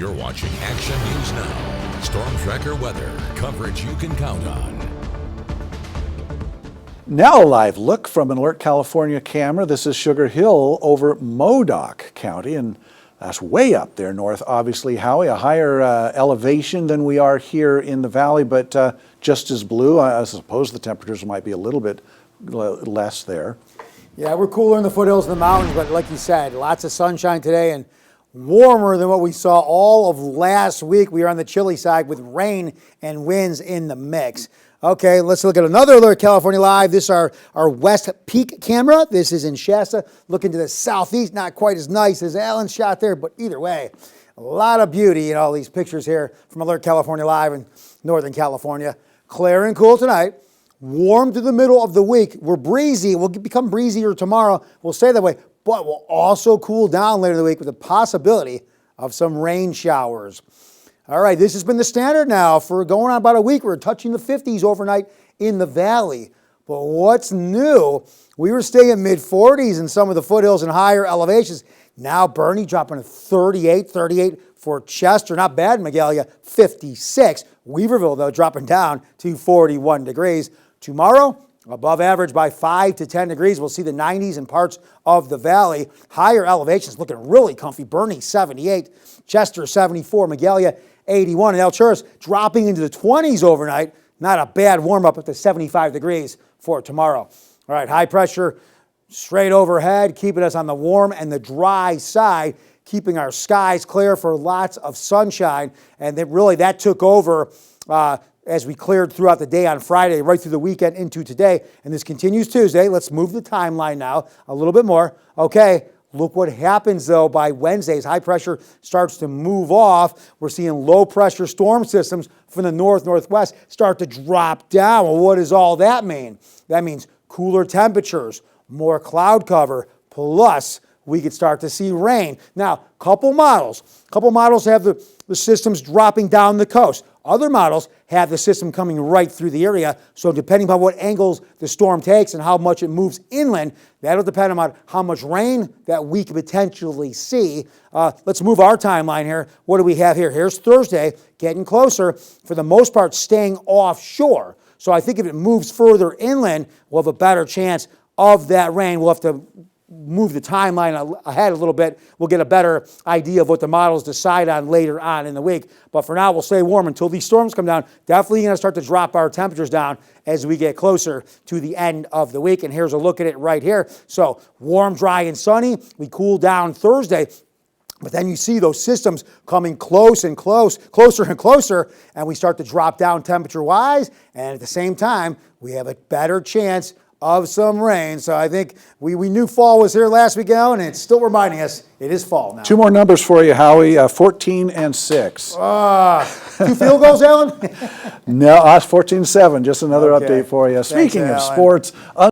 You're watching Action News Now. Storm Tracker weather. Coverage you can count on. Now a live look from an Alert California camera. This is Sugar Hill over Modoc County, and that's way up there north, obviously, Howie. A higher elevation than we are here in the valley, but just as blue. I suppose the temperatures might be a little bit less there. Yeah, we're cooler in the foothills and the mountains, but like you said, lots of sunshine today and warmer than what we saw all of last week. We are on the chilly side with rain and winds in the mix. Okay, let's look at another Alert California Live. This is our West Peak camera. This is in Shasta, looking to the southeast. Not quite as nice as Alan's shot there, but either way, a lot of beauty in all these pictures here from Alert California Live in Northern California. Clear and cool tonight. Warm to the middle of the week. We're breezy. We'll become breezier tomorrow. We'll stay that way, but we'll also cool down later in the week with the possibility of some rain showers. All right, this has been the standard now for going on about a week. We're touching the 50s overnight in the valley. But what's new? We were staying at mid-40s in some of the foothills and higher elevations. Now Bernie dropping to 38 for Chester. Not bad in Magalia, 56. Weaverville, though, dropping down to 41 degrees. Tomorrow, above average by 5 to 10 degrees. We'll see the 90s in parts of the valley. Higher elevations looking really comfy. Bernie, 78. Chester, 74. Magalia, 81. And Alturas dropping into the 20s overnight. Not a bad warm-up up to 75 degrees for tomorrow. All right, high pressure straight overhead, keeping us on the warm and the dry side, keeping our skies clear for lots of sunshine. And then really that took over as we cleared throughout the day on Friday, right through the weekend into today. And this continues Tuesday. Let's move the timeline now a little bit more. Okay, look what happens, though, by Wednesday as high pressure starts to move off. We're seeing low-pressure storm systems from the north-northwest start to drop down. Well, what does all that mean? That means cooler temperatures, more cloud cover, plus we could start to see rain. Now, couple models have the systems dropping down the coast. Other models have the system coming right through the area. So depending on what angles the storm takes and how much it moves inland, that'll depend on how much rain that we could potentially see. Let's move our timeline here. What do we have here? Here's Thursday, getting closer, for the most part staying offshore. So I think if it moves further inland, we'll have a better chance of that rain. We'll have to move the timeline ahead a little bit. We'll get a better idea of what the models decide on later on in the week. But for now, we'll stay warm until these storms come down. Definitely going to start to drop our temperatures down as we get closer to the end of the week. And here's a look at it right here. So warm, dry, and sunny. We cool down Thursday. But then you see those systems coming closer and closer, and we start to drop down temperature-wise. And at the same time, we have a better chance of some rain. So I think we knew fall was here last week, Alan, and it's still reminding us it is fall now. Two more numbers for you, Howie, 14 and 6. 2 field goals, Alan? No, 14-7, just another update for you. Speaking of Alan. sports.